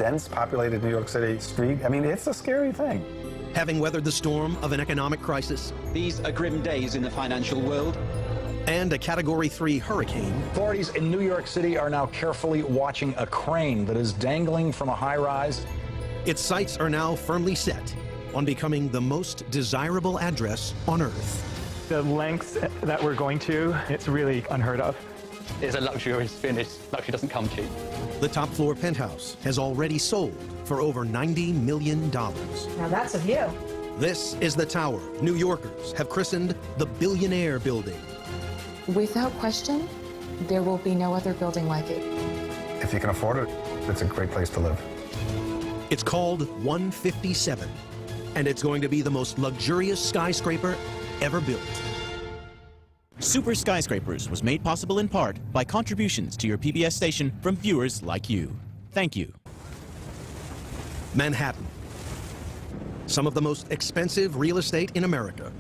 dense, populated New York City street. I mean, it's a scary thing. Having weathered the storm of an economic crisis. These are grim days in the financial world. And a Category 3 hurricane. Authorities in New York City are now carefully watching a crane that is dangling from a high-rise. Its sights are now firmly set on becoming the most desirable address on Earth. The lengths that we're going to, it's really unheard of. It's a luxurious finish. Luxury doesn't come cheap. The top floor penthouse has already sold for over $90 million. Now that's a view. This is the tower New Yorkers have christened the Billionaire Building. Without question, there will be no other building like it. If you can afford it, it's a great place to live. It's called 157, and it's going to be the most luxurious skyscraper ever built. Super Skyscrapers was made possible in part by contributions to your PBS station from viewers like you. Thank you. Manhattan, some of the most expensive real estate in America.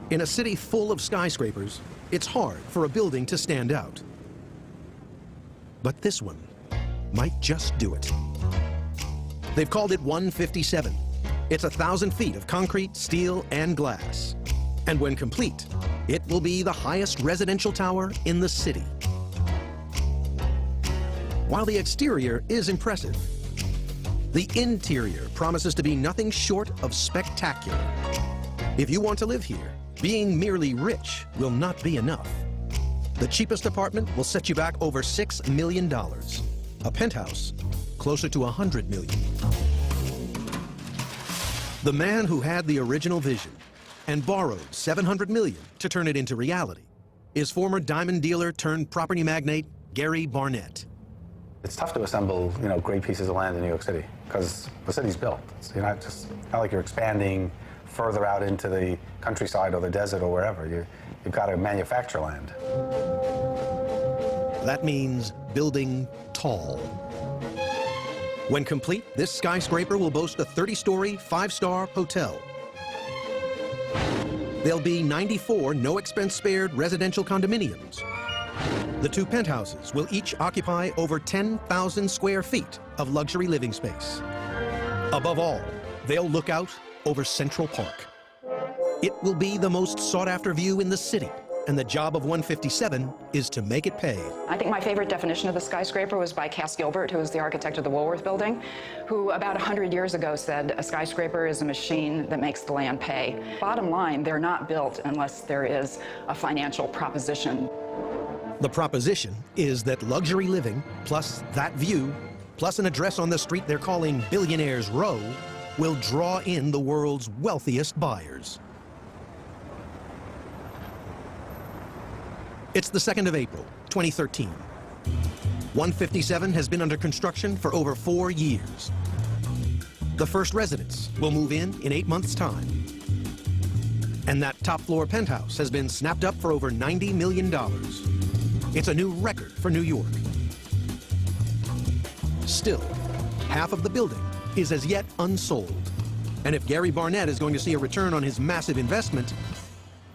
In a city full of skyscrapers, it's hard for a building to stand out. But this one might just do it. They've called it 157. It's 1,000 feet of concrete, steel, and glass. And when complete, it will be the highest residential tower in the city. While the exterior is impressive, the interior promises to be nothing short of spectacular. If you want to live here, being merely rich will not be enough. The cheapest apartment will set you back over $6 million. A penthouse, closer to $100 million. The man who had the original vision and borrowed $700 million to turn it into reality is former diamond dealer turned property magnate Gary Barnett. It's tough to assemble, great pieces of land in New York City because the city's built. So you're not like you're expanding further out into the countryside or the desert or wherever. You've got to manufacture land. That means building tall. When complete, this skyscraper will boast a 30-story, 5-star hotel. There'll be 94 no-expense-spared residential condominiums. The 2 penthouses will each occupy over 10,000 square feet of luxury living space. Above all, they'll look out over Central Park. It will be the most sought-after view in the city, and the job of 157 is to make it pay. I think my favorite definition of the skyscraper was by Cass Gilbert, who was the architect of the Woolworth Building, who about 100 years ago said, a skyscraper is a machine that makes the land pay. Bottom line, they're not built unless there is a financial proposition. The proposition is that luxury living, plus that view, plus an address on the street they're calling Billionaires Row, will draw in the world's wealthiest buyers. It's the 2nd of April, 2013. 157 has been under construction for over 4 years. The first residents will move in 8 months' time. And that top floor penthouse has been snapped up for over $90 million. It's a new record for New York. Still, half of the building is as yet unsold. And if Gary Barnett is going to see a return on his massive investment,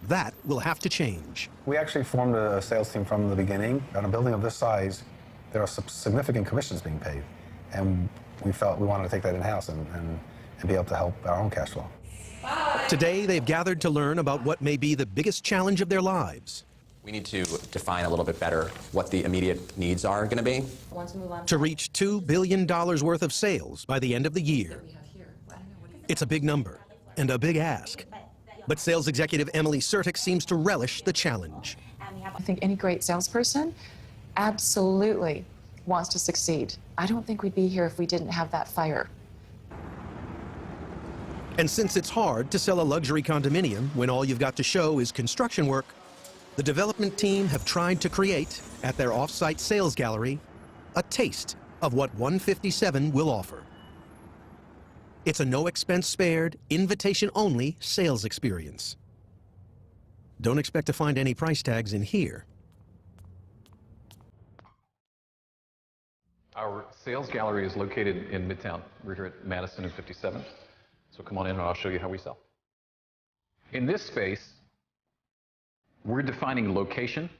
that will have to change. We actually formed a sales team from the beginning. On a building of this size, there are some significant commissions being paid. And we felt we wanted to take that in-house and be able to help our own cash flow. Today, they've gathered to learn about what may be the biggest challenge of their lives. We need to define a little bit better what the immediate needs are going to be. To reach $2 billion worth of sales by the end of the year. It's a big number and a big ask. But sales executive Emily Sertic seems to relish the challenge. I think any great salesperson absolutely wants to succeed. I don't think we'd be here if we didn't have that fire. And since it's hard to sell a luxury condominium when all you've got to show is construction work, the development team have tried to create, at their off-site sales gallery, a taste of what 157 will offer. It's a no-expense-spared, invitation-only sales experience. Don't expect to find any price tags in here. Our sales gallery is located in Midtown. We're here at Madison and 57th. So come on in and I'll show you how we sell. In this space, we're defining location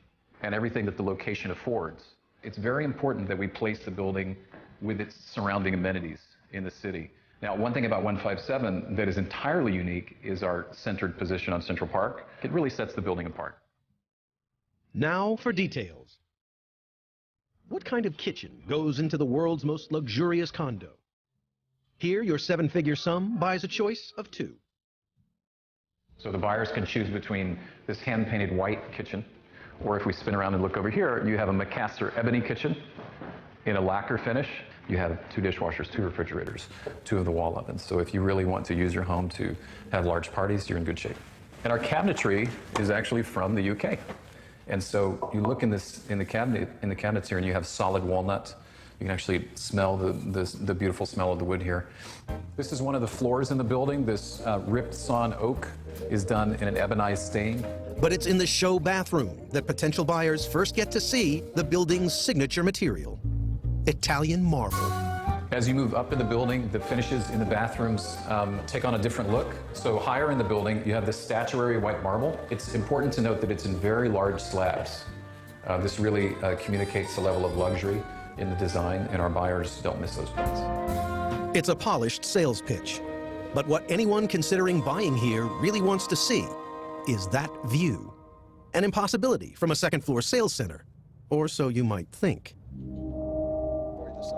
and everything that the location affords. It's very important that we place the building with its surrounding amenities in the city. Now, one thing about 157 that is entirely unique is our centered position on Central Park. It really sets the building apart. Now for details. What kind of kitchen goes into the world's most luxurious condo? Here, your seven-figure sum buys a choice of two. So the buyers can choose between this hand-painted white kitchen, or if we spin around and look over here, you have a Macassar ebony kitchen in a lacquer finish. You have 2 dishwashers, 2 refrigerators, 2 of the wall ovens. So if you really want to use your home to have large parties, you're in good shape. And our cabinetry is actually from the UK. And so you look in the cabinets here, and you have solid walnut. You can actually smell the beautiful smell of the wood here. This is one of the floors in the building. This ripped sawn oak is done in an ebonized stain. But it's in the show bathroom that potential buyers first get to see the building's signature material, Italian marble. As you move up in the building, the finishes in the bathrooms take on a different look. So higher in the building, you have this statuary white marble. It's important to note that it's in very large slabs. This really communicates the level of luxury in the design, and our buyers don't miss those points. It's a polished sales pitch. But what anyone considering buying here really wants to see is that view. An impossibility from a second-floor sales center, or so you might think.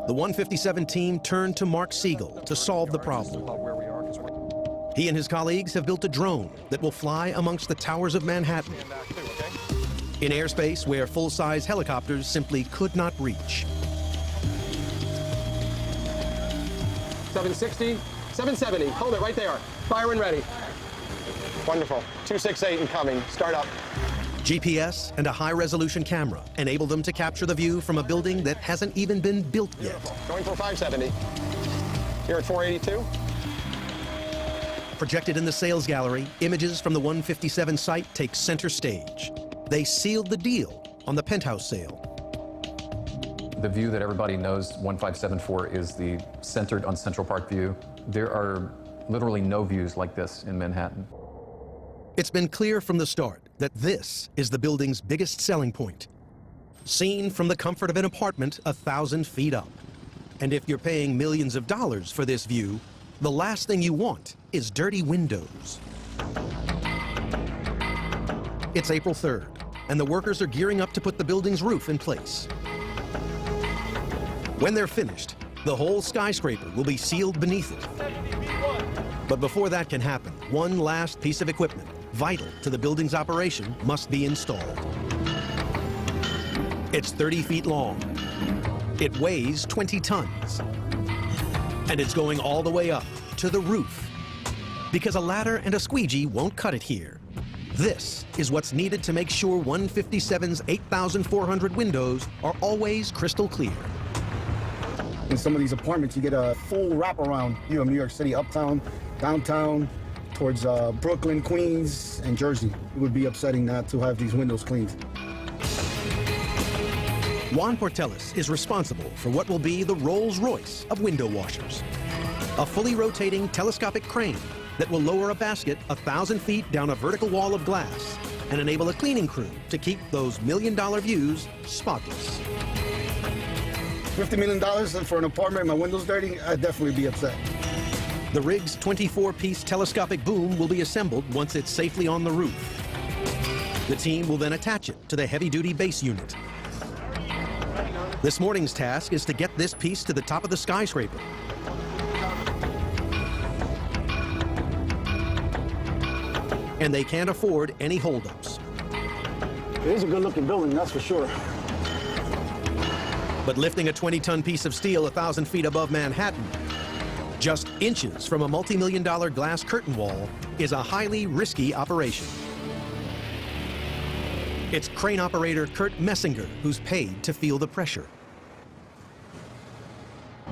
The 157 team turned to Mark Siegel to solve the problem. He and his colleagues have built a drone that will fly amongst the towers of Manhattan in airspace where full-size helicopters simply could not reach. 760, 770, hold it right there. Fire when ready. Wonderful, 268 incoming, start up. GPS and a high-resolution camera enable them to capture the view from a building that hasn't even been built yet. Going for 570. Here at 482. Projected in the sales gallery, images from the 157 site take center stage. They sealed the deal on the penthouse sale. The view that everybody knows 1574 is the centered on Central Park view. There are literally no views like this in Manhattan. It's been clear from the start that this is the building's biggest selling point. Seen from the comfort of an apartment 1,000 feet up. And if you're paying millions of dollars for this view, the last thing you want is dirty windows. It's April 3rd, and the workers are gearing up to put the building's roof in place. When they're finished, the whole skyscraper will be sealed beneath it. But before that can happen, one last piece of equipment vital to the building's operation must be installed. It's 30 feet long. It weighs 20 tons. And it's going all the way up to the roof. Because a ladder and a squeegee won't cut it here. This is what's needed to make sure 157's 8,400 windows are always crystal clear. In some of these apartments, you get a full wraparound view of New York City, uptown, downtown, towards Brooklyn, Queens, and Jersey. It would be upsetting not to have these windows cleaned. Juan Portelis is responsible for what will be the Rolls-Royce of window washers. A fully rotating telescopic crane that will lower a basket 1,000 feet down a vertical wall of glass and enable a cleaning crew to keep those million-dollar views spotless. $50 million for an apartment, my window's dirty, I'd definitely be upset. The rig's 24-piece telescopic boom will be assembled once it's safely on the roof. The team will then attach it to the heavy-duty base unit. This morning's task is to get this piece to the top of the skyscraper. And they can't afford any holdups. It is a good-looking building, that's for sure. But lifting a 20-ton piece of steel 1,000 feet above Manhattan, just inches from a multi-million-dollar glass curtain wall, is a highly risky operation. It's crane operator Kurt Messinger who's paid to feel the pressure.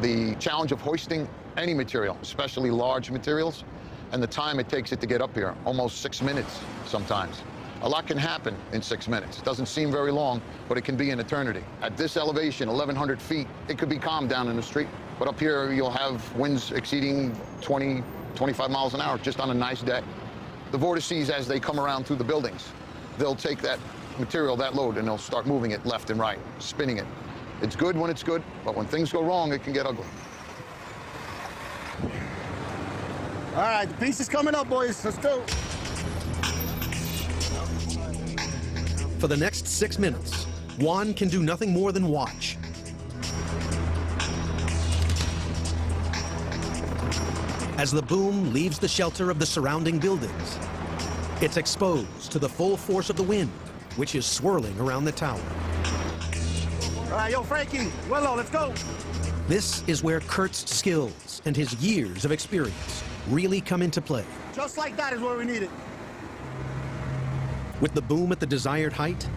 The challenge of hoisting any material, especially large materials, and the time it takes it to get up here, almost 6 minutes sometimes. A lot can happen in 6 minutes. It doesn't seem very long, but it can be an eternity. At this elevation, 1,100 feet, it could be calm down in the street. But up here, you'll have winds exceeding 20, 25 miles an hour just on a nice day. The vortices, as they come around through the buildings, they'll take that material, that load, and they'll start moving it left and right, spinning it. It's good when it's good, but when things go wrong, it can get ugly. All right, the piece is coming up, boys. Let's go. For the next 6 minutes, Juan can do nothing more than watch. As the boom leaves the shelter of the surrounding buildings, it's exposed to the full force of the wind, which is swirling around the tower. All right, yo, Frankie, Willow, let's go. This is where Kurt's skills and his years of experience really come into play. Just like that is where we need it. With the boom at the desired height,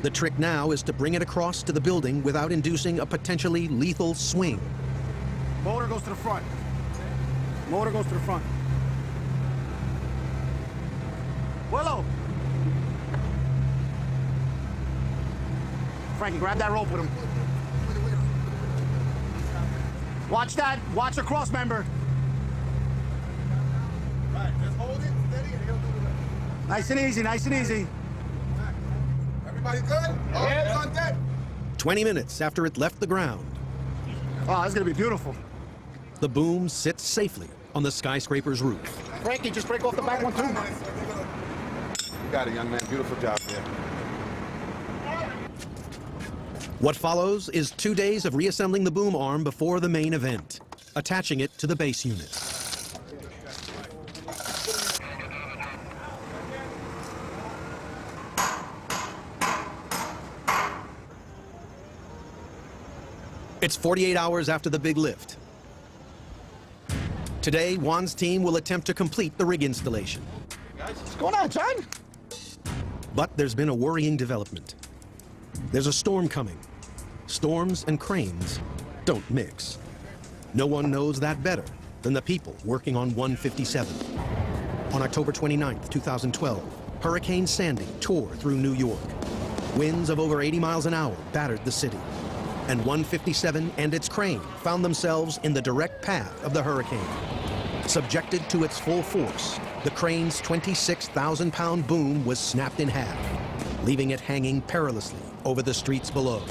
the trick now is to bring it across to the building without inducing a potentially lethal swing. Motor goes to the front. Motor goes to the front. Willow. Frankie, grab that rope with him. Watch that. Watch the cross member. All right, just hold it steady and he'll do the rest. Nice and easy, nice and easy. Everybody good? Yeah. On deck. 20 minutes after it left the ground, Oh, that's gonna be beautiful. the boom sits safely on the skyscraper's roof. Frankie, just break off the back one too. You got it, young man. Beautiful job there. What follows is 2 days of reassembling the boom arm before the main event, attaching it to the base unit. It's 48 hours after the big lift. Today, Juan's team will attempt to complete the rig installation. What's going on, John? But there's been a worrying development. There's a storm coming. Storms and cranes don't mix. No one knows that better than the people working on 157. On October 29th, 2012, Hurricane Sandy tore through New York. Winds of over 80 miles an hour battered the city. And 157 and its crane found themselves in the direct path of the hurricane. Subjected to its full force, the crane's 26,000-pound boom was snapped in half, leaving it hanging perilously over the streets below.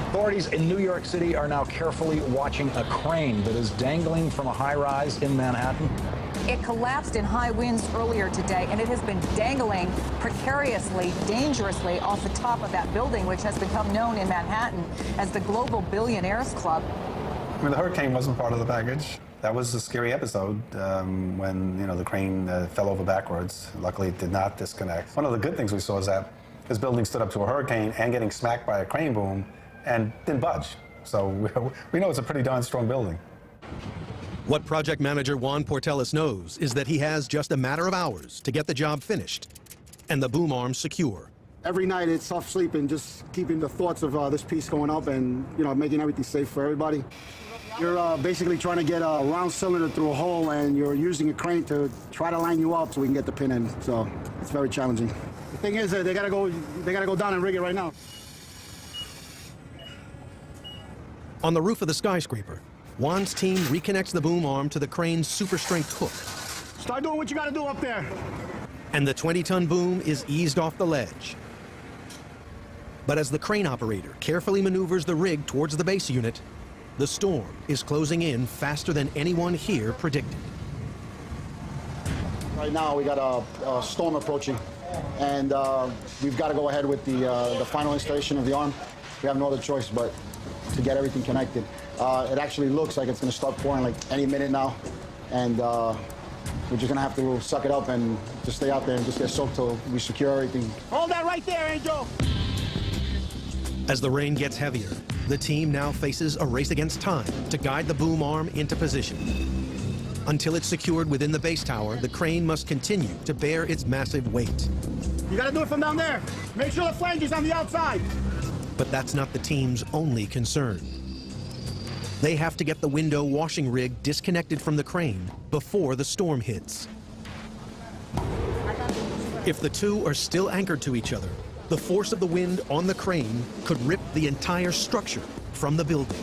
Authorities in New York City are now carefully watching a crane that is dangling from a high-rise in Manhattan. It collapsed in high winds earlier today, and it has been dangling precariously, dangerously off the top of that building, which has become known in Manhattan as the Global Billionaires Club. I mean, the hurricane wasn't part of the package. That was a scary episode when, the crane fell over backwards. Luckily, it did not disconnect. One of the good things we saw is that this building stood up to a hurricane and getting smacked by a crane boom and didn't budge. So we know it's a pretty darn strong building. What project manager Juan Portelis knows is that he has just a matter of hours to get the job finished and the boom arm secure. Every night it's tough sleeping, just keeping the thoughts of this piece going up and, making everything safe for everybody. You're basically trying to get a round cylinder through a hole, and you're using a crane to try to line you up so we can get the pin in. So it's very challenging. The thing is that they gotta go down and rig it right now. On the roof of the skyscraper, Juan's team reconnects the boom arm to the crane's super strength hook. Start doing what you gotta do up there. And the 20-ton boom is eased off the ledge. But as the crane operator carefully maneuvers the rig towards the base unit, the storm is closing in faster than anyone here predicted. Right now we got a storm approaching, and we've got to go ahead with the final installation of the arm. We have no other choice but to get everything connected. It actually looks like it's going to start pouring like any minute now, and we're just going to have to suck it up and just stay out there and just get soaked till we secure everything. Hold that right there, Angel! As the rain gets heavier, the team now faces a race against time to guide the boom arm into position. Until it's secured within the base tower, the crane must continue to bear its massive weight. You got to do it from down there. Make sure the flange is on the outside. But that's not the team's only concern. They have to get the window washing rig disconnected from the crane before the storm hits. If the two are still anchored to each other, the force of the wind on the crane could rip the entire structure from the building.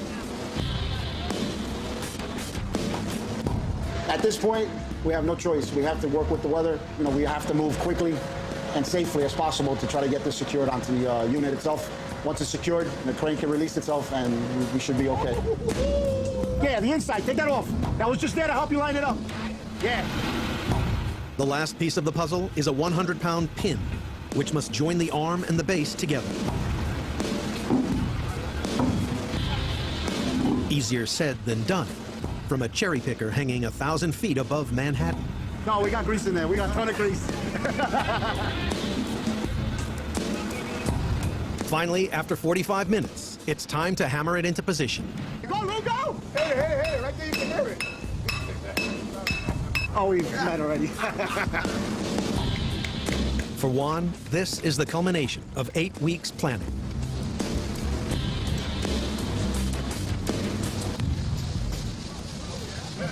At this point, we have no choice. We have to work with the weather. We have to move quickly and safely as possible to try to get this secured onto the unit itself. Once it's secured, the crane can release itself and we should be okay. Yeah, the inside, take that off. That was just there to help you line it up. Yeah. The last piece of the puzzle is a 100-pound pin, which must join the arm and the base together. Easier said than done, from a cherry picker hanging 1,000 feet above Manhattan. No, we got grease in there. We got a ton of grease. Finally, after 45 minutes, it's time to hammer it into position. Go, Lou, go! Hey, right there, you can hear it. Oh, we've met already. For Juan, this is the culmination of 8 weeks planning.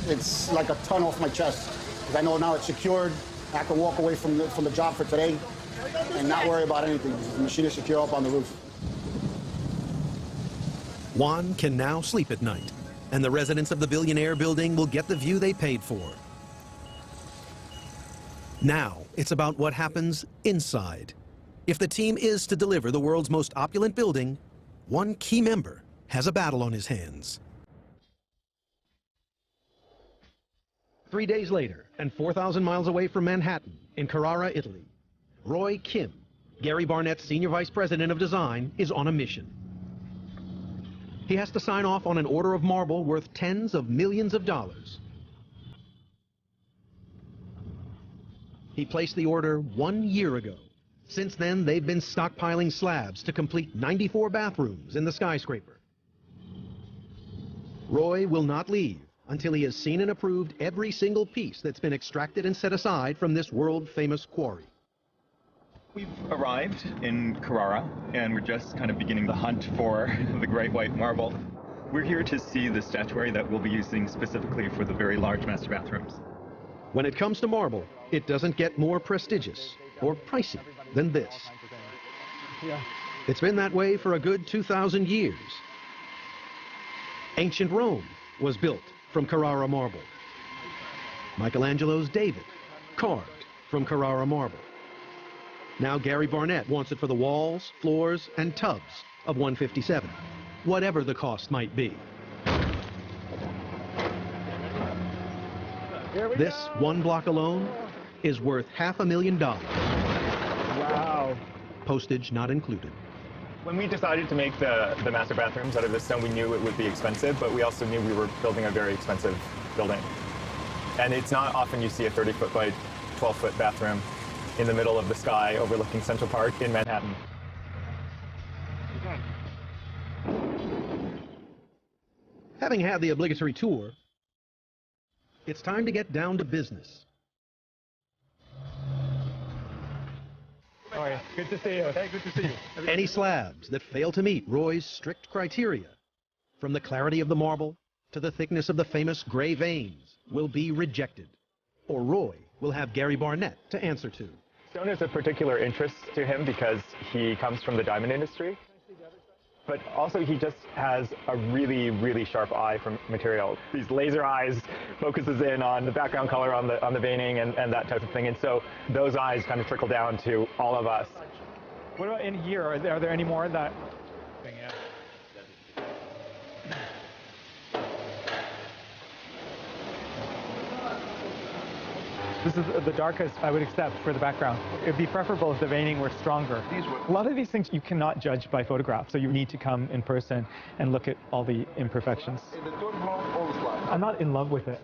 It's like a ton off my chest. Because I know now it's secured. I can walk away from the job for today and not worry about anything. The machine is secure up on the roof. Juan can now sleep at night, and the residents of the Billionaire Building will get the view they paid for. Now, it's about what happens inside. If the team is to deliver the world's most opulent building, one key member has a battle on his hands. 3 days later, and 4,000 miles away from Manhattan, in Carrara, Italy, Roy Kim, Gary Barnett's senior vice president of design, is on a mission. He has to sign off on an order of marble worth tens of millions of dollars. He placed the order 1 year ago. Since then, they've been stockpiling slabs to complete 94 bathrooms in the skyscraper. Roy will not leave until he has seen and approved every single piece that's been extracted and set aside from this world-famous quarry. We've arrived in Carrara, and we're just kind of beginning the hunt for the great white marble. We're here to see the statuary that we'll be using specifically for the very large master bathrooms. When it comes to marble, it doesn't get more prestigious or pricey than this. It's been that way for a good 2,000 years. Ancient Rome was built from Carrara marble. Michelangelo's David, carved from Carrara marble. Now Gary Barnett wants it for the walls, floors, and tubs of 157, whatever the cost might be. This one block alone is worth $500,000. Wow. Postage not included. When we decided to make the master bathrooms out of this stone, we knew it would be expensive, but we also knew we were building a very expensive building. And it's not often you see a 30-foot by 12-foot bathroom in the middle of the sky overlooking Central Park in Manhattan. Having had the obligatory tour, it's time to get down to business. How are you? Good to see you. Hey, good to see you. Any slabs that fail to meet Roy's strict criteria, from the clarity of the marble to the thickness of the famous gray veins, will be rejected, or Roy will have Gary Barnett to answer to. Stone is a particular interest to him because he comes from the diamond industry, but also he just has a really, really sharp eye for material. These laser eyes focuses in on the background color on the veining and that type of thing, and so those eyes kind of trickle down to all of us. What about in here? Are there any more that? This is the darkest I would accept for the background. It would be preferable if the veining were stronger. A lot of these things you cannot judge by photograph, so you need to come in person and look at all the imperfections. I'm not in love with it.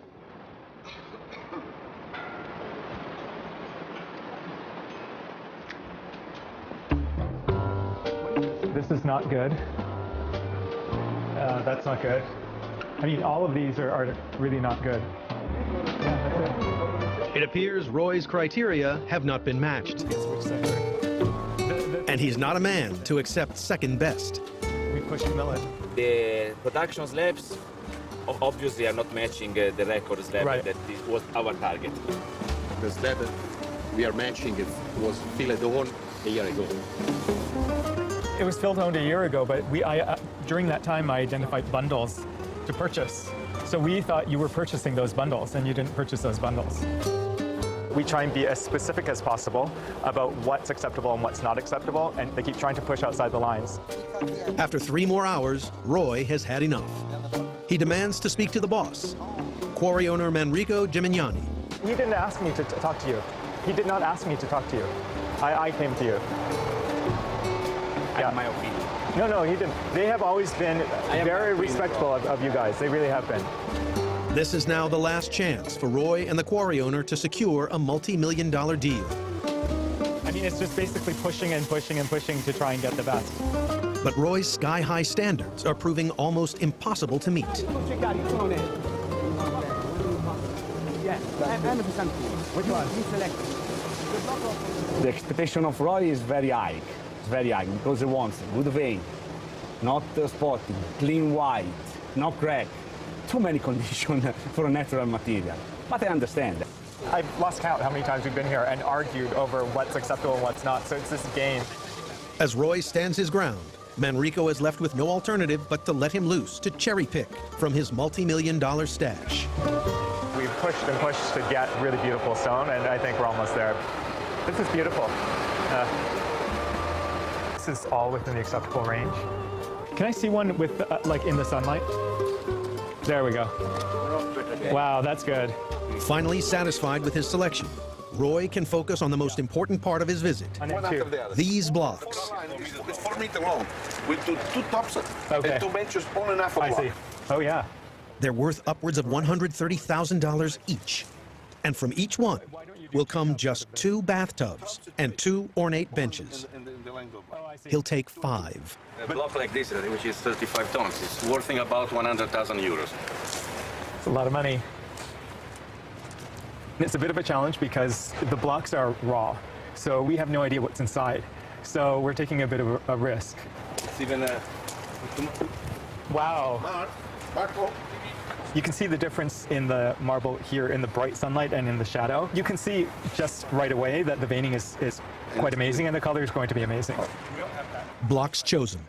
This is not good. That's not good. I mean, all of these are really not good. Yeah, that's it. It appears Roy's criteria have not been matched. And he's not a man to accept second best. We push the mill in. The production slabs obviously are not matching the record slab that was our target. The slab we are matching was filled on a year ago. It was filled on a year ago, but during that time I identified bundles to purchase. So we thought you were purchasing those bundles, and you didn't purchase those bundles. We try and be as specific as possible about what's acceptable and what's not acceptable, and they keep trying to push outside the lines. After 3 more hours, Roy has had enough. He demands to speak to the boss, quarry owner Manrico Gimignani. He didn't ask me to talk to you. He did not ask me to talk to you. I came to you. I have my opinion. No, he didn't. They have always been very respectful of you guys. They really have been. This is now the last chance for Roy and the quarry owner to secure a multi-million-dollar deal. I mean, it's just basically pushing and pushing and pushing to try and get the best. But Roy's sky-high standards are proving almost impossible to meet. Which one? The expectation of Roy is very high. It's very high because he wants good vein, not spotting, clean white, no crack. Too many conditions for a natural material. But I understand. I've lost count how many times we've been here and argued over what's acceptable and what's not, so it's this game. As Roy stands his ground, Manrico is left with no alternative but to let him loose to cherry-pick from his multi-million-dollar stash. We've pushed and pushed to get really beautiful stone, and I think we're almost there. This is beautiful. This is all within the acceptable range. Can I see one with, like, in the sunlight? There we go. Wow, that's good. Finally satisfied with his selection, Roy can focus on the most important part of his visit. These blocks. It's 4 meters long. With two tops and 2 benches on and half a block. I see. Oh, yeah. They're worth upwards of $130,000 each. And from each one will come just 2 bathtubs and 2 ornate benches. He'll take 5. A block like this, which is 35 tons, is worth about 100,000 euros. It's a lot of money. It's a bit of a challenge because the blocks are raw, so we have no idea what's inside. So we're taking a bit of a risk. It's even wow. You can see the difference in the marble here in the bright sunlight and in the shadow. You can see just right away that the veining is quite amazing and the color is going to be amazing. Blocks chosen.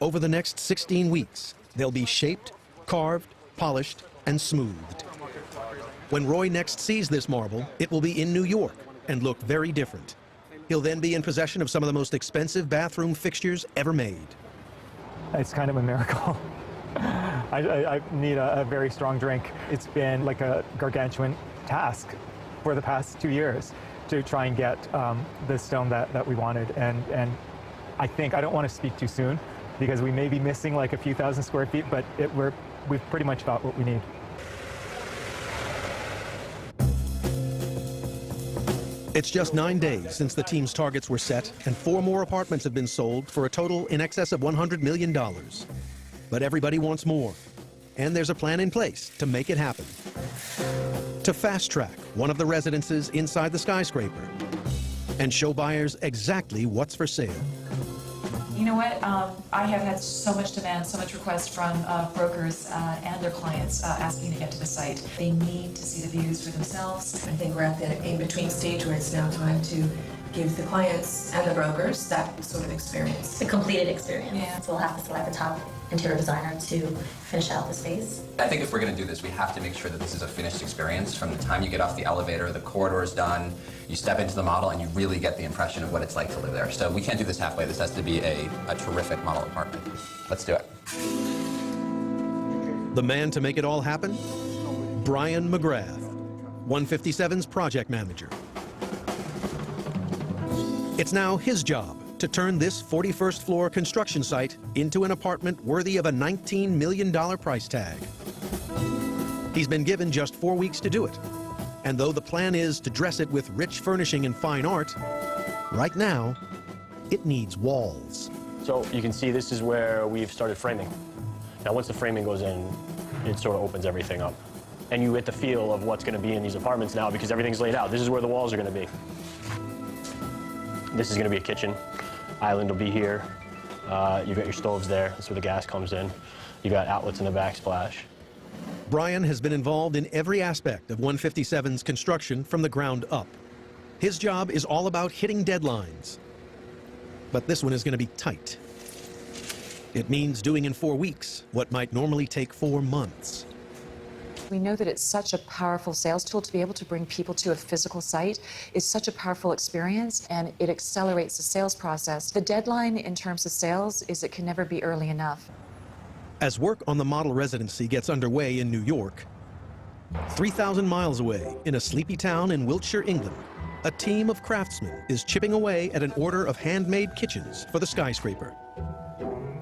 Over the next 16 weeks, they'll be shaped, carved, polished, and smoothed. When Roy next sees this marble, it will be in New York and look very different. He'll then be in possession of some of the most expensive bathroom fixtures ever made. It's kind of a miracle. I need a very strong drink. It's been like a gargantuan task for the past 2 years to try and get the stone that we wanted. And I think, I don't want to speak too soon because we may be missing like a few thousand square feet, but we've pretty much got what we need. It's just 9 days since the team's targets were set, and 4 more apartments have been sold for a total in excess of $100 million. But everybody wants more, and there's a plan in place to make it happen. To fast-track one of the residences inside the skyscraper and show buyers exactly what's for sale. You know what? I have had so much demand, so much request from brokers and their clients asking to get to the site. They need to see the views for themselves. I think we're at the in-between stage where it's now time to give the clients and the brokers that sort of experience. The completed experience. Yeah. So we'll have to select the top interior designer to finish out the space. I think if we're going to do this, we have to make sure that this is a finished experience. From the time you get off the elevator, the corridor is done, you step into the model, and you really get the impression of what it's like to live there. So we can't do this halfway. This has to be a terrific model apartment. Let's do it. The man to make it all happen? Brian McGrath, 157's project manager. It's now his job to turn this 41st floor construction site into an apartment worthy of a $19 million price tag. He's been given just 4 weeks to do it. And though the plan is to dress it with rich furnishing and fine art, right now, it needs walls. So you can see this is where we've started framing. Now once the framing goes in, it sort of opens everything up. And you get the feel of what's going to be in these apartments now because everything's laid out. This is where the walls are going to be. This is going to be a kitchen. Island will be here. You've got your stoves there. That's where the gas comes in. You've got outlets in the backsplash. Brian has been involved in every aspect of 157's construction from the ground up. His job is all about hitting deadlines. But this one is going to be tight. It means doing in 4 weeks what might normally take 4 months. We know that it's such a powerful sales tool. To be able to bring people to a physical site is such a powerful experience, and it accelerates the sales process. The deadline in terms of sales is it can never be early enough. As work on the model residency gets underway in New York, 3,000 miles away in a sleepy town in Wiltshire, England, a team of craftsmen is chipping away at an order of handmade kitchens for the skyscraper.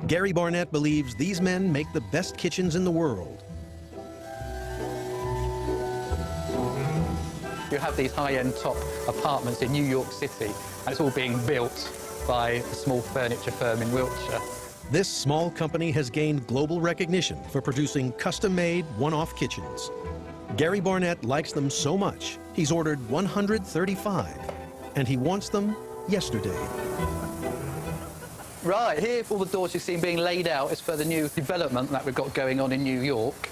Gary Barnett believes these men make the best kitchens in the world. You have these high-end top apartments in New York City, and it's all being built by a small furniture firm in Wiltshire. This small company has gained global recognition for producing custom-made, one-off kitchens. Gary Barnett likes them so much, he's ordered 135, and he wants them yesterday. Right, here all the doors you've seen being laid out is for the new development that we've got going on in New York.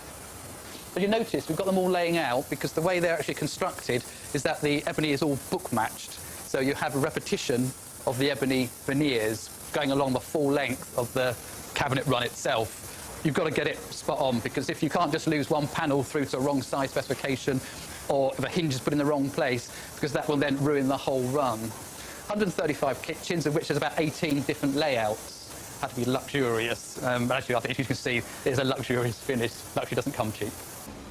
But you notice we've got them all laying out because the way they're actually constructed is that the ebony is all book matched. So you have a repetition of the ebony veneers going along the full length of the cabinet run itself. You've got to get it spot on, because if you can't just lose one panel through to a wrong size specification, or if a hinge is put in the wrong place, because that will then ruin the whole run. 135 kitchens, of which there's about 18 different layouts. Have to be luxurious. But actually, I think, as you can see, it's a luxurious finish. Luxury doesn't come cheap.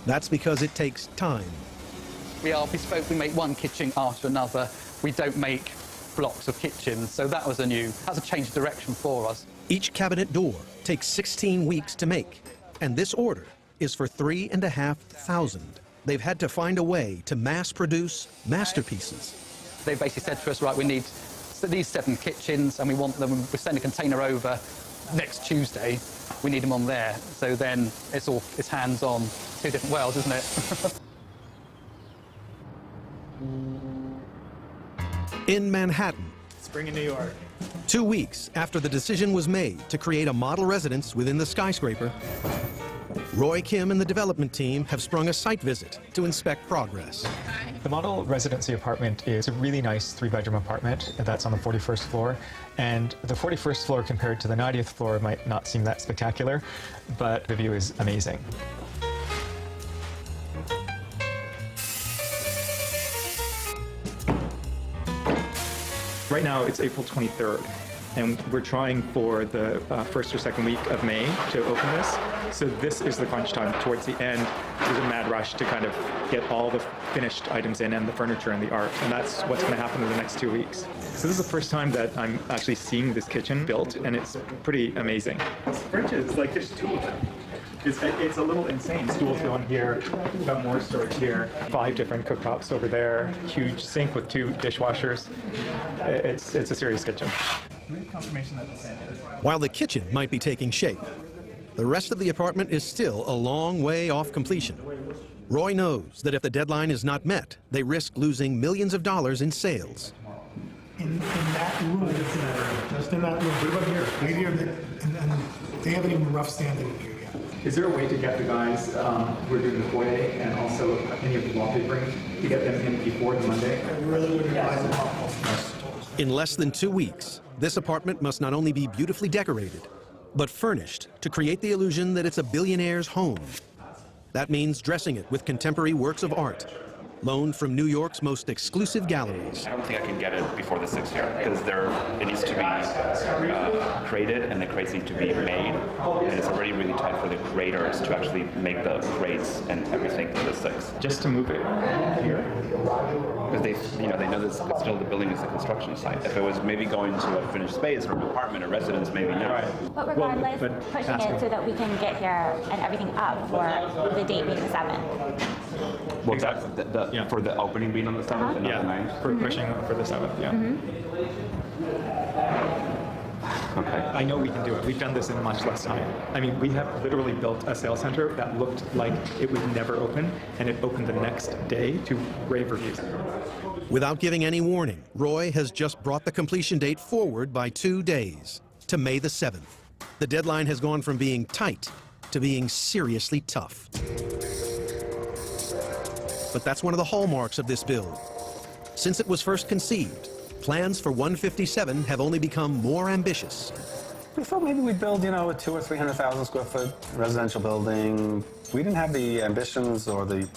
That's because it takes time. We are bespoke. We make one kitchen after another. We don't make blocks of kitchens. So that's a change of direction for us. Each cabinet door takes 16 weeks to make, and this order is for 3,500. They've had to find a way to mass produce masterpieces. They basically said to us, right, we need these 7 kitchens, and we want them, we send a container over next Tuesday. We need them on there. So then it's hands-on. 2 different worlds, isn't it? In Manhattan, Spring in New York. 2 weeks after the decision was made to create a model residence within the skyscraper, Roy Kim and the development team have sprung a site visit to inspect progress. The model residency apartment is a really nice 3-bedroom apartment that's on the 41st floor. And the 41st floor compared to the 90th floor might not seem that spectacular, but the view is amazing. Right now, it's April 23rd, and we're trying for the first or second week of May to open this. So this is the crunch time. Towards the end, there's a mad rush to kind of get all the finished items in, and the furniture and the art, and that's what's going to happen in the next 2 weeks. So this is the first time that I'm actually seeing this kitchen built, and it's pretty amazing. Fridges, like there's 2 of them. It's a little insane. Stools going here, got more storage here, 5 different cooktops over there, huge sink with 2 dishwashers. It's a serious kitchen. Confirmation that While the kitchen might be taking shape, the rest of the apartment is still a long way off completion. Roy knows that if the deadline is not met, they risk losing millions of dollars in sales. In that room, just in that room. What about here? Right here, and they haven't even rough standing in here yet. Is there a way to get the guys who are doing the foyer and also any of the wallpapering to get them in before the Monday? I really would advise them. In less than 2 weeks, this apartment must not only be beautifully decorated, but furnished to create the illusion that it's a billionaire's home. That means dressing it with contemporary works of art, loaned from New York's most exclusive galleries. I don't think I can get it before the 6th year, because it needs to be created, and the crates need to be made, and it's already really tight for the creators to actually make the crates and everything for the 6th. Just to move it here? Because they know that still the building is the construction site. If it was maybe going to a finished space or an apartment or residence, maybe not. But regardless, pushing it so that we can get here and everything up for the date being the 7th. Well, exactly. For the opening being on the 7th and not the 9th? For pushing for the 7th, yeah. Okay. I know we can do it. We've done this in much less time. I mean, we have literally built a sales center that looked like it would never open, and it opened the next day to rave reviews. Without giving any warning, Roy has just brought the completion date forward by 2 days to May the 7th. The deadline has gone from being tight to being seriously tough. But that's one of the hallmarks of this build. Since it was first conceived, plans for 157 have only become more ambitious. We thought maybe we'd build, a 200,000 or 300,000 square foot residential building. We didn't have the ambitions or the,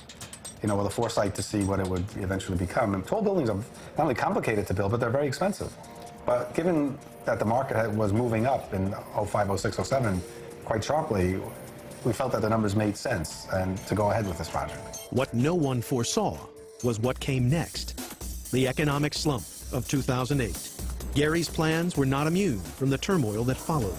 or the foresight to see what it would eventually become. And tall buildings are not only complicated to build, but they're very expensive. But given that the market was moving up in 05, 06, 07 quite sharply, we felt that the numbers made sense and to go ahead with this project. What no one foresaw was what came next, the economic slump of 2008. Gary's plans were not immune from the turmoil that followed.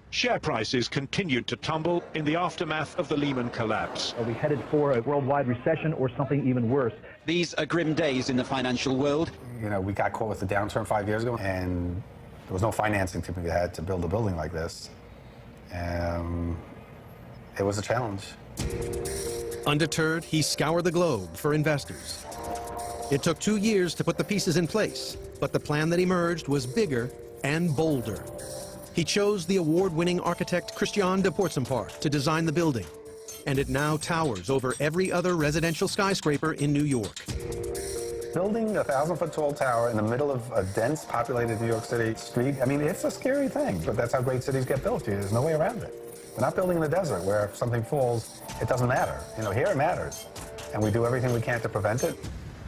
Share prices continued to tumble in the aftermath of the Lehman collapse. Are we headed for a worldwide recession or something even worse? These are grim days in the financial world. We got caught with the downturn 5 years ago, and there was no financing to be had to build a building like this. It was a challenge. Undeterred, he scoured the globe for investors. It took 2 years to put the pieces in place, but the plan that emerged was bigger and bolder. He chose the award-winning architect Christian de Portzamparc to design the building, and it now towers over every other residential skyscraper in New York. Building a 1,000-foot tall tower in the middle of a dense populated New York City street, it's a scary thing, but that's how great cities get built. There's no way around it. We're not building in the desert where if something falls, it doesn't matter. Here it matters, and we do everything we can to prevent it.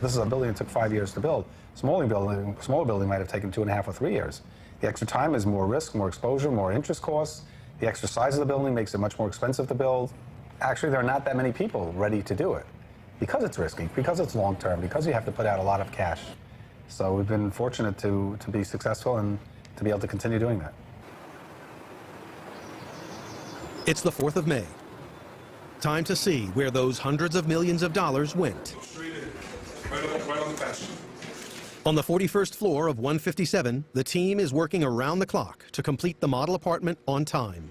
This is a building that took 5 years to build. Smaller building might have taken 2.5 or 3 years. The extra time is more risk, more exposure, more interest costs. The extra size of the building makes it much more expensive to build. Actually, there are not that many people ready to do it because it's risky, because it's long-term, because you have to put out a lot of cash. So we've been fortunate to be successful and to be able to continue doing that. It's the 4th of May. Time to see where those hundreds of millions of dollars went. Right on the bench. On the 41st floor of 157, the team is working around the clock to complete the model apartment on time.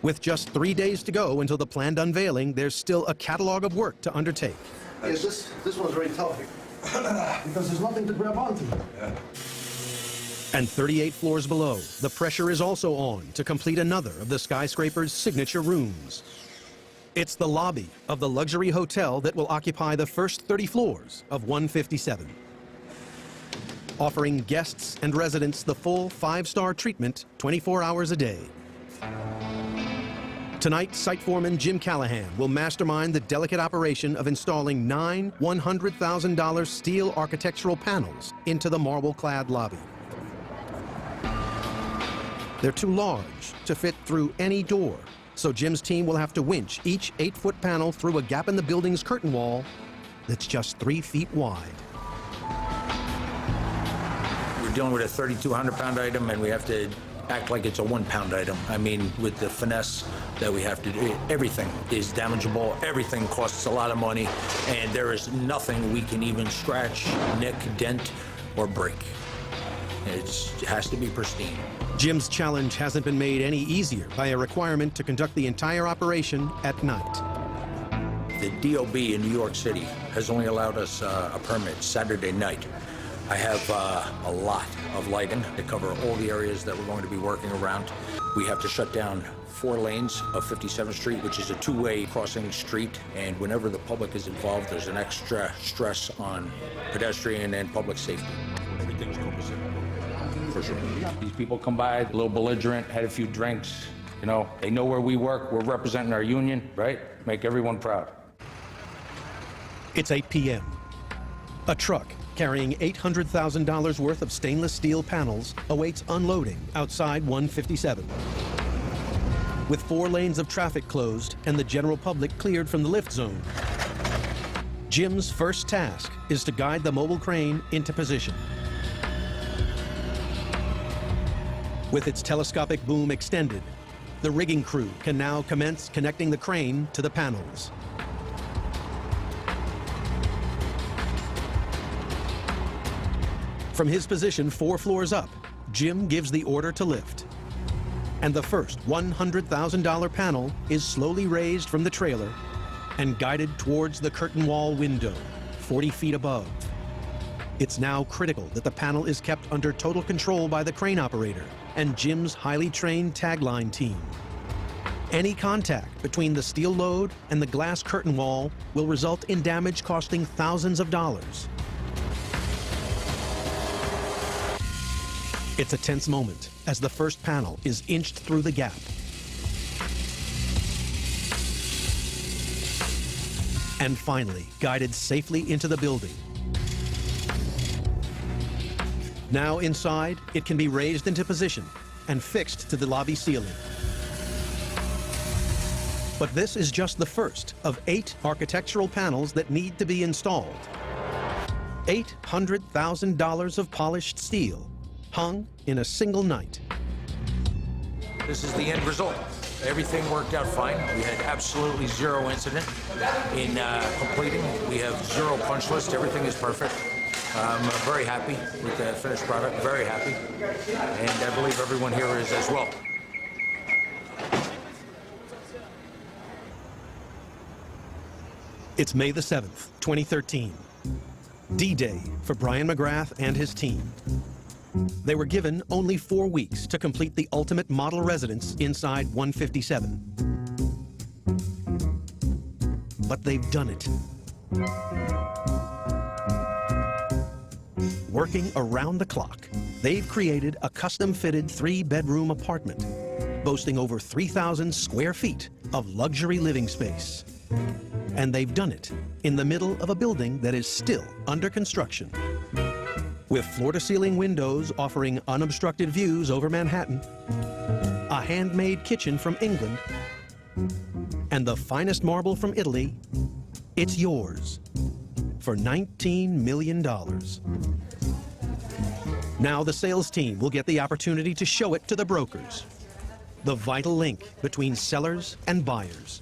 With just 3 days to go until the planned unveiling, there's still a catalog of work to undertake. Yes, this one's very tough because there's nothing to grab onto. Yeah. And 38 floors below, the pressure is also on to complete another of the skyscraper's signature rooms. It's the lobby of the luxury hotel that will occupy the first 30 floors of 157, offering guests and residents the full 5-star treatment 24 hours a day. Tonight, site foreman Jim Callahan will mastermind the delicate operation of installing 9 $100,000 steel architectural panels into the marble-clad lobby. They're too large to fit through any door, so Jim's team will have to winch each 8-foot panel through a gap in the building's curtain wall that's just 3 feet wide. We're dealing with a 3,200-pound item, and we have to act like it's a 1-pound item. With the finesse that we have to do, everything is damageable, everything costs a lot of money, and there is nothing we can even scratch, nick, dent, or break. It has to be pristine. Jim's challenge hasn't been made any easier by a requirement to conduct the entire operation at night. The DOB in New York City has only allowed us a permit Saturday night. I have a lot of lighting to cover all the areas that we're going to be working around. We have to shut down 4 lanes of 57th Street, which is a 2-way crossing street, and whenever the public is involved, there's an extra stress on pedestrian and public safety. Everything's copacetic. For sure. These people come by, a little belligerent, had a few drinks, they know where we work, we're representing our union, right? Make everyone proud. It's 8 p.m. A truck carrying $800,000 worth of stainless steel panels awaits unloading outside 157. With 4 lanes of traffic closed and the general public cleared from the lift zone, Jim's first task is to guide the mobile crane into position. With its telescopic boom extended, the rigging crew can now commence connecting the crane to the panels. From his position 4 floors up, Jim gives the order to lift. And the first $100,000 panel is slowly raised from the trailer and guided towards the curtain wall window, 40 feet above. It's now critical that the panel is kept under total control by the crane operator and Jim's highly trained tagline team. Any contact between the steel load and the glass curtain wall will result in damage costing thousands of dollars. It's a tense moment as the first panel is inched through the gap. And finally, guided safely into the building. Now inside, it can be raised into position and fixed to the lobby ceiling. But this is just the first of 8 architectural panels that need to be installed. $800,000 of polished steel, hung in a single night. This is the end result. Everything worked out fine. We had absolutely zero incident in completing. We have 0 punch list. Everything is perfect. I'm very happy with the finished product, very happy. And I believe everyone here is as well. It's May the 7th, 2013. D-Day for Brian McGrath and his team. They were given only 4 weeks to complete the ultimate model residence inside 157. But they've done it. Working around the clock, they've created a custom-fitted 3-bedroom apartment, boasting over 3,000 square feet of luxury living space. And they've done it in the middle of a building that is still under construction. With floor-to-ceiling windows offering unobstructed views over Manhattan, a handmade kitchen from England, and the finest marble from Italy, it's yours for $19 million. Now the sales team will get the opportunity to show it to the brokers, the vital link between sellers and buyers.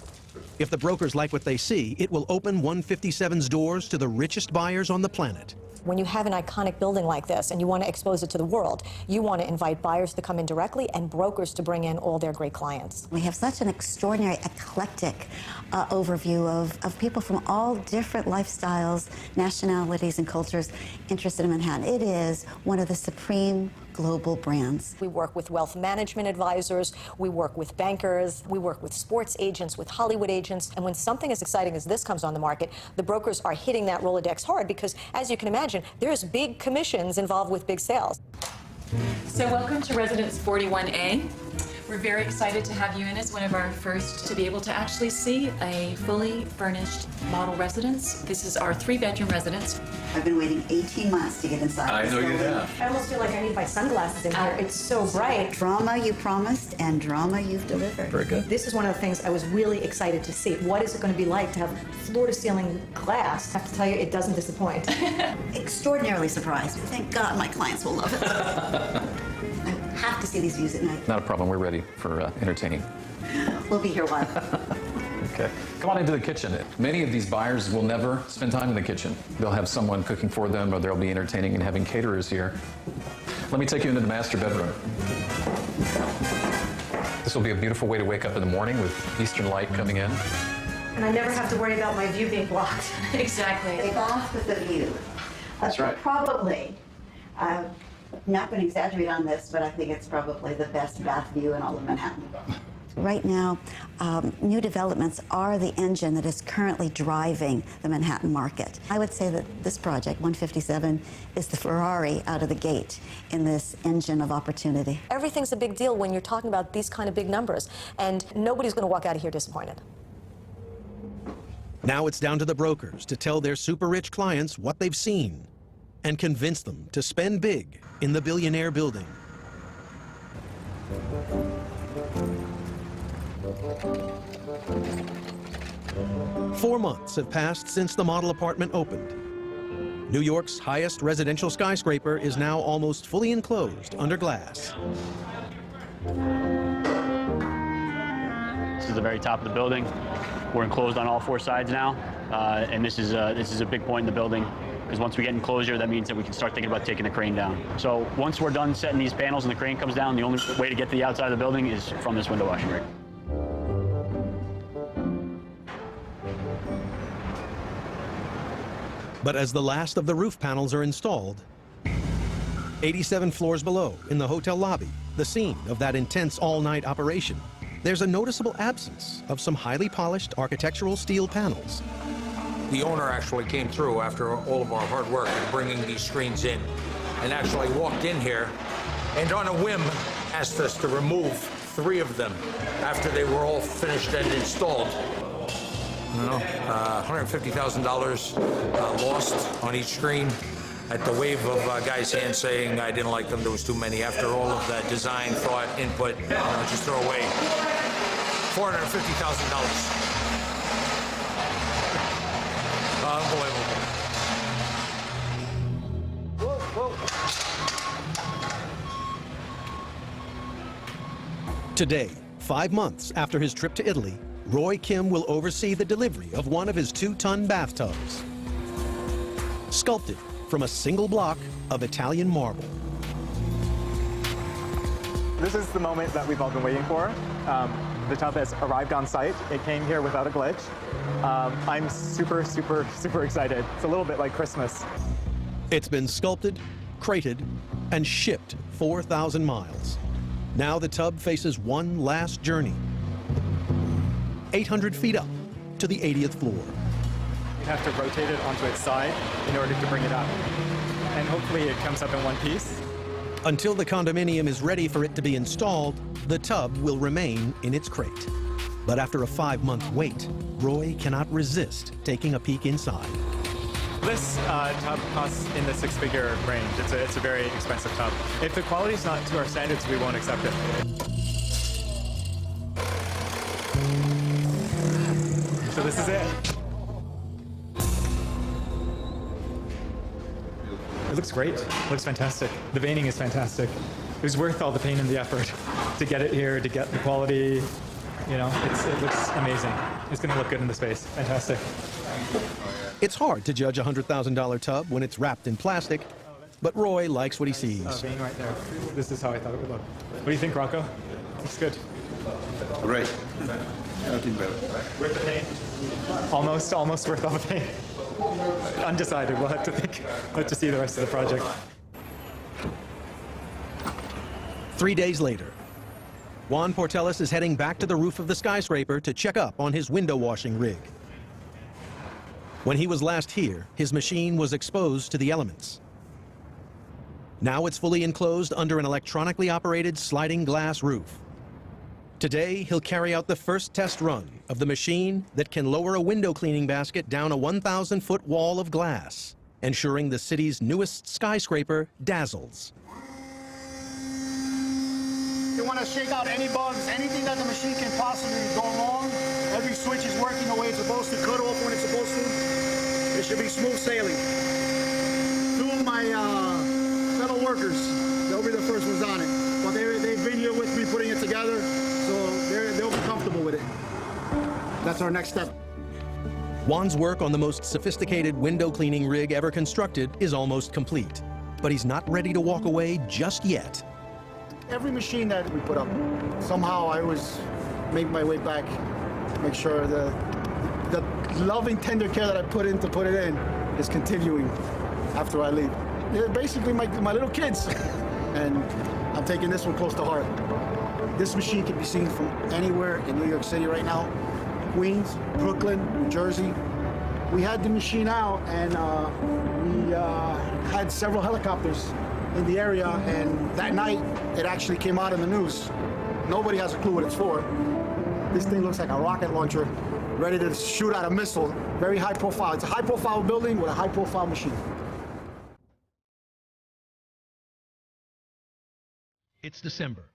If the brokers like what they see, it will open 157's doors to the richest buyers on the planet. When you have an iconic building like this and you want to expose it to the world, you want to invite buyers to come in directly and brokers to bring in all their great clients. We have such an extraordinary, eclectic overview of people from all different lifestyles, nationalities, and cultures interested in Manhattan. It is one of the supreme global brands. We work with wealth management advisors, we work with bankers, we work with sports agents, with Hollywood agents, and when something as exciting as this comes on the market, the brokers are hitting that Rolodex hard because, as you can imagine, there's big commissions involved with big sales. So welcome to Residence 41A. We're very excited to have you in as one of our first to be able to actually see a fully furnished model residence. This is our 3-bedroom residence. I've been waiting 18 months to get inside this building. I almost feel like I need my sunglasses in here. It's so bright. Drama you promised and drama you've delivered. Very good. This is one of the things I was really excited to see. What is it going to be like to have floor-to-ceiling glass? I have to tell you, it doesn't disappoint. Extraordinarily surprised. Thank God my clients will love it. I have to see these views at night. Not a problem. We're ready for entertaining. We'll be here a while. Okay. Come on into the kitchen. Many of these buyers will never spend time in the kitchen. They'll have someone cooking for them, or they'll be entertaining and having caterers here. Let me take you into the master bedroom. This will be a beautiful way to wake up in the morning with eastern light coming in. And I never have to worry about my view being blocked. Exactly. The bath with the view. That's right. Probably. I'm not going to exaggerate on this, but I think it's probably the best bath view in all of Manhattan. Right now, new developments are the engine that is currently driving the Manhattan market. I would say that this project, 157, is the Ferrari out of the gate in this engine of opportunity. Everything's a big deal when you're talking about these kind of big numbers, and nobody's going to walk out of here disappointed. Now it's down to the brokers to tell their super-rich clients what they've seen and convince them to spend big in the Billionaire Building. Four months have passed since the model apartment opened. New York's highest residential skyscraper is now almost fully enclosed under glass. This is the very top of the building. We're enclosed on all 4 sides now, and this is a big point in the building, because once we get enclosure, that means that we can start thinking about taking the crane down. So once we're done setting these panels and the crane comes down, the only way to get to the outside of the building is from this window washing rig. But as the last of the roof panels are installed, 87 floors below, in the hotel lobby, the scene of that intense all-night operation, there's a noticeable absence of some highly polished architectural steel panels. The owner actually came through after all of our hard work in bringing these screens in and actually walked in here and on a whim asked us to remove 3 of them after they were all finished and installed. $150,000 lost on each screen at the wave of guys' hands saying I didn't like them, there was too many. After all of that design, thought, input, just throw away $450,000. Unbelievable. Today, 5 months after his trip to Italy, Roy Kim will oversee the delivery of one of his 2-ton bathtubs, sculpted from a single block of Italian marble. This is the moment that we've all been waiting for. The tub has arrived on site. It came here without a glitch. I'm super, super, super excited. It's a little bit like Christmas. It's been sculpted, crated, and shipped 4,000 miles. Now the tub faces one last journey, 800 feet up to the 80th floor. You have to rotate it onto its side in order to bring it up. And hopefully it comes up in one piece. Until the condominium is ready for it to be installed, the tub will remain in its crate. But after a 5-month wait, Roy cannot resist taking a peek inside. This tub costs in the 6-figure range. It's a very expensive tub. If the quality's not to our standards, we won't accept it. So this is it. It looks great. It looks fantastic. The veining is fantastic. It was worth all the pain and the effort to get it here, to get the quality. You know, it looks amazing. It's going to look good in the space. Fantastic. It's hard to judge a $100,000 tub when it's wrapped in plastic, but Roy likes what he sees. Vein right there. This is how I thought it would look. What do you think, Rocco? Looks good. Great. Nothing better. Worth the pain. Almost worth all the pain. Undecided. We'll have to think. We'll have to see the rest of the project. 3 days later, Juan Portelis is heading back to the roof of the skyscraper to check up on his window washing rig. When he was last here, his machine was exposed to the elements. Now it's fully enclosed under an electronically operated sliding glass roof. Today, he'll carry out the first test run of the machine that can lower a window cleaning basket down a 1,000-foot wall of glass, ensuring the city's newest skyscraper dazzles. You want to shake out any bugs, anything that the machine can possibly go wrong. Every switch is working the way it's supposed to, cut off when it's supposed to. It should be smooth sailing. 2 of my fellow workers, they'll be the first ones on it. But they've been here with me putting it together, so they'll be comfortable with it. That's our next step. Juan's work on the most sophisticated window cleaning rig ever constructed is almost complete, but he's not ready to walk away just yet. Every machine that we put up, somehow I always make my way back, make sure the loving, tender care that I put in to put it in is continuing after I leave. They're basically my little kids, and I'm taking this one close to heart. This machine can be seen from anywhere in New York City right now. Queens, Brooklyn, New Jersey. We had the machine out, and we had several helicopters in the area, and that night it actually came out in the news. Nobody has a clue what it's for. This thing looks like a rocket launcher ready to shoot out a missile. Very high profile. It's a high profile building with a high profile machine. It's December.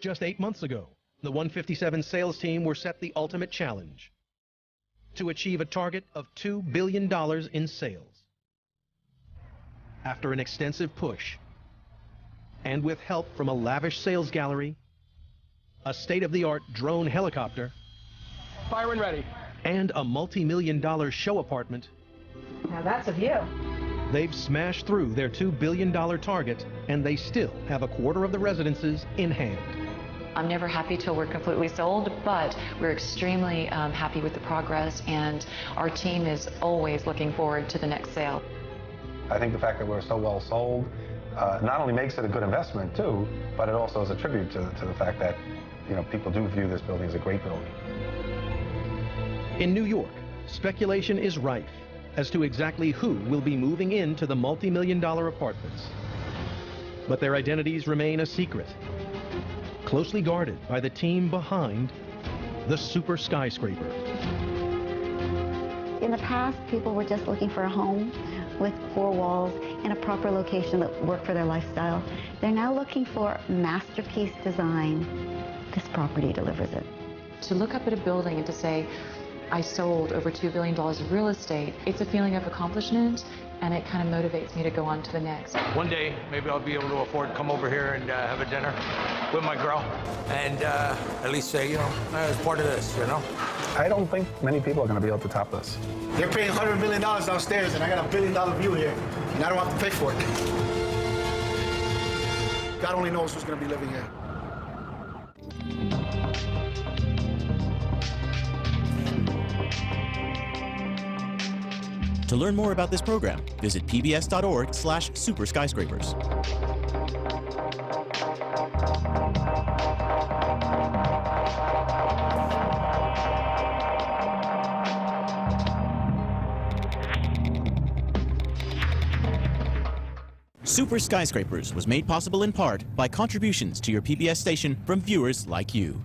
Just 8 months ago, the 157 sales team were set the ultimate challenge: to achieve a target of $2 billion in sales. After an extensive push, and with help from a lavish sales gallery, a state-of-the-art drone helicopter, fire when ready, and a multi-million-dollar show apartment, now that's a view. they've smashed through their $2 billion target, and they still have a quarter of the residences in hand. I'm never happy till we're completely sold, but we're extremely happy with the progress, and our team is always looking forward to the next sale. I think the fact that we're so well sold not only makes it a good investment too, but it also is a tribute to the fact that, you know, people do view this building as a great building. In New York, speculation is rife as to exactly who will be moving into the multi-million-dollar apartments. but their identities remain a secret, closely guarded by the team behind the super skyscraper. In the past, people were just looking for a home with 4 walls in a proper location that worked for their lifestyle. They're now looking for masterpiece design. This property delivers it. To look up at a building and to say, I sold over $2 billion of real estate, it's a feeling of accomplishment, and it kind of motivates me to go on to the next. One day, maybe I'll be able to afford to come over here and have a dinner with my girl and at least say, you know, I was part of this, you know? I don't think many people are going to be able to top this. They're paying $100 million downstairs, and I got a $1 billion view here, and I don't have to pay for it. God only knows who's going to be living here. To learn more about this program, visit pbs.org/superskyscrapers. Super Skyscrapers was made possible in part by contributions to your PBS station from viewers like you.